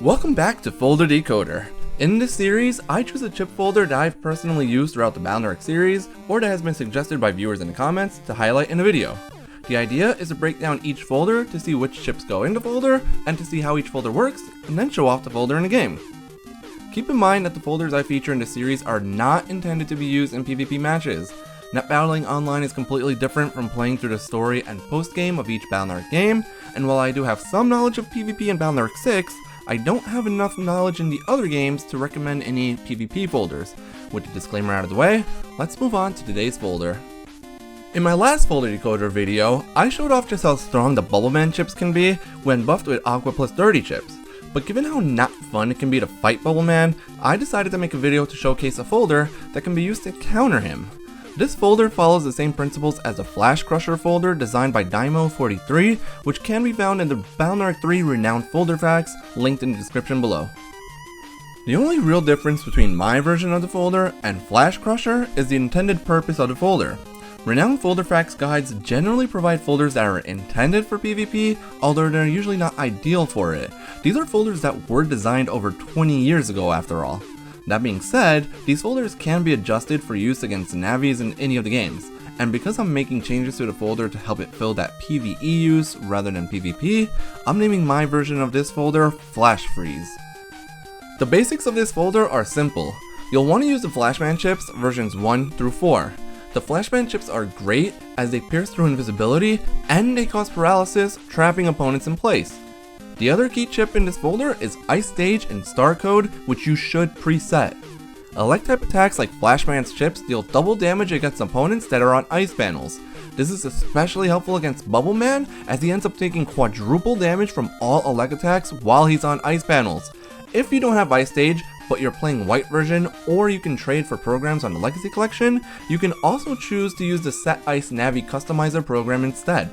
Welcome back to Folder Decoder. In this series, I choose a chip folder that I've personally used throughout the Battle.net series, or that has been suggested by viewers in the comments to highlight in a video. The idea is to break down each folder to see which chips go in the folder, and to see how each folder works, and then show off the folder in a game. Keep in mind that the folders I feature in this series are not intended to be used in PvP matches. Net battling online is completely different from playing through the story and post-game of each Battle.net game, and while I do have some knowledge of PvP in Battle.net 6, I don't have enough knowledge in the other games to recommend any PvP folders. With the disclaimer out of the way, let's move on to today's folder. In my last folder decoder video, I showed off just how strong the Bubbleman chips can be when buffed with Aqua plus 30 chips. But given how not fun it can be to fight Bubbleman, I decided to make a video to showcase a folder that can be used to counter him. This folder follows the same principles as the Flash Crusher folder designed by Dymo43, which can be found in the Battle.net 3 renowned folder facts linked in the description below. The only real difference between my version of the folder and Flash Crusher is the intended purpose of the folder. Renowned folder facts guides generally provide folders that are intended for PvP, although they're usually not ideal for it. These are folders that were designed over 20 years ago after all. That being said, these folders can be adjusted for use against navies in any of the games, and because I'm making changes to the folder to help it fill that PvE use rather than PvP, I'm naming my version of this folder Flash Freeze. The basics of this folder are simple. You'll want to use the Flashman chips versions 1 through 4. The Flashman chips are great as they pierce through invisibility and they cause paralysis, trapping opponents in place. The other key chip in this folder is Ice Stage and Star Code, which you should preset. Elect type attacks like Flashman's chips deal double damage against opponents that are on ice panels. This is especially helpful against Bubbleman as he ends up taking quadruple damage from all elect attacks while he's on ice panels. If you don't have Ice Stage, but you're playing white version, or you can trade for programs on the Legacy Collection, you can also choose to use the Set Ice Navi Customizer program instead.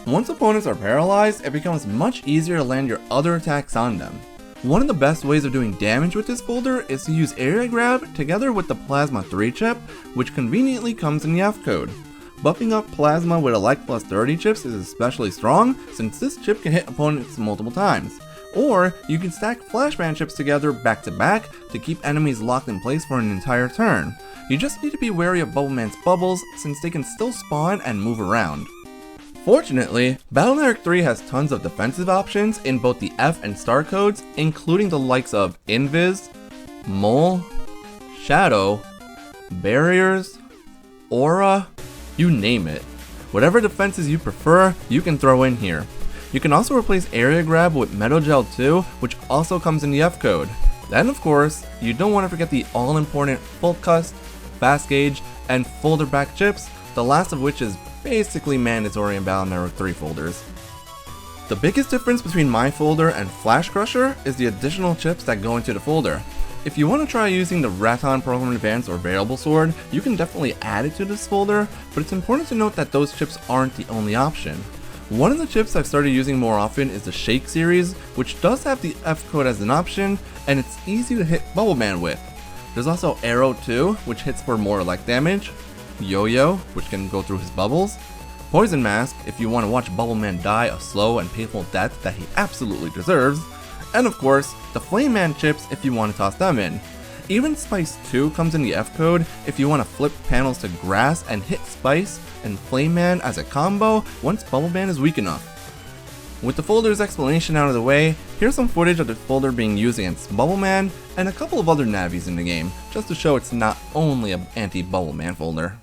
Once opponents are paralyzed, it becomes much easier to land your other attacks on them. One of the best ways of doing damage with this folder is to use Area Grab together with the Plasma 3 chip, which conveniently comes in the F code. Buffing up Plasma with Elect plus 30 chips is especially strong since this chip can hit opponents multiple times. Or you can stack Flashman chips together back to back to keep enemies locked in place for an entire turn. You just need to be wary of Bubbleman's bubbles since they can still spawn and move around. Fortunately, Battle.net 3 has tons of defensive options in both the F and Star codes, including the likes of Invis, Mole, Shadow, Barriers, Aura, you name it. Whatever defenses you prefer, you can throw in here. You can also replace Area Grab with Metal Gel 2, which also comes in the F code. Then of course, you don't want to forget the all-important Full Cust, Fast Gauge, and Folder Back chips, the last of which is basically mandatory in Battle.net 3 folders. The biggest difference between my folder and Flash Crusher is the additional chips that go into the folder. If you want to try using the Raton Program Advance or Variable Sword, you can definitely add it to this folder, but it's important to note that those chips aren't the only option. One of the chips I've started using more often is the Shake series, which does have the F code as an option, and it's easy to hit Bubbleman with. There's also Arrow 2, which hits for more elect damage, Yo-Yo, which can go through his bubbles, Poison Mask if you want to watch Bubbleman die a slow and painful death that he absolutely deserves, and of course, the Flame Man chips if you want to toss them in. Even Spice 2 comes in the F code if you want to flip panels to Grass and hit Spice and Flame Man as a combo once Bubbleman is weak enough. With the folder's explanation out of the way, here's some footage of the folder being used against Bubbleman and a couple of other navies in the game, just to show it's not only an anti-Bubbleman folder.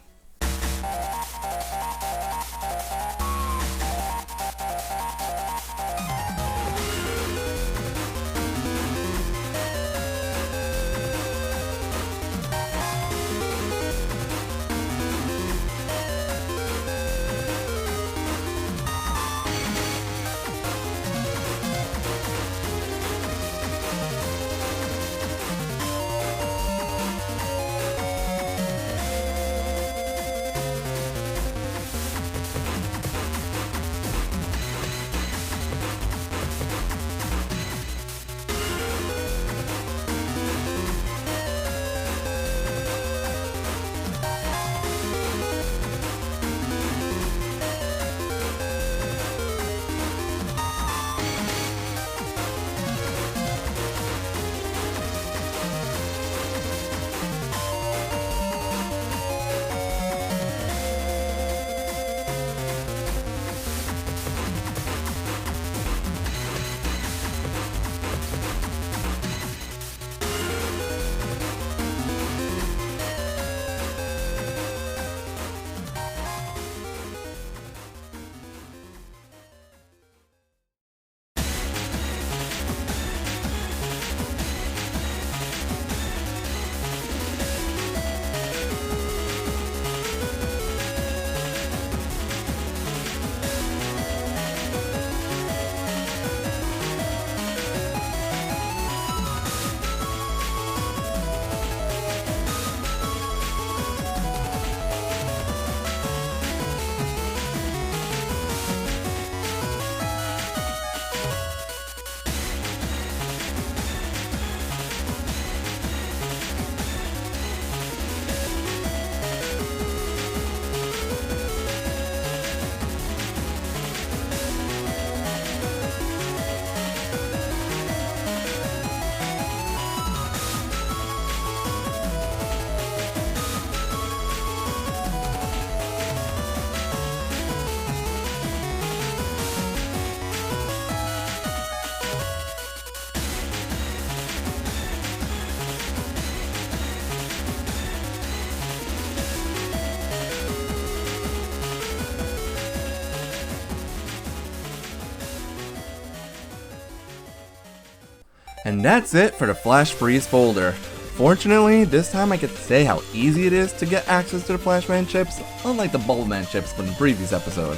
And that's it for the Flash Freeze folder. Fortunately, this time I get to say how easy it is to get access to the Flashman chips, unlike the Bubbleman chips from the previous episode.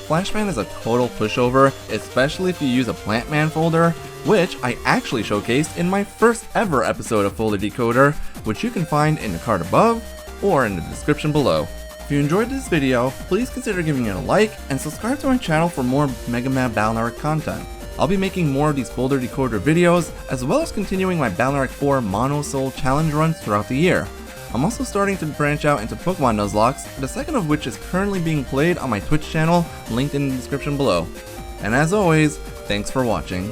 Flashman is a total pushover, especially if you use a Plantman folder, which I actually showcased in my first ever episode of Folder Decoder, which you can find in the card above or in the description below. If you enjoyed this video, please consider giving it a like and subscribe to my channel for more Mega Man Battle Network content. I'll be making more of these Folder Decoder videos, as well as continuing my Battle Network 4 Mono Soul challenge runs throughout the year. I'm also starting to branch out into Pokemon Nuzlocke, the second of which is currently being played on my Twitch channel, linked in the description below. And as always, thanks for watching.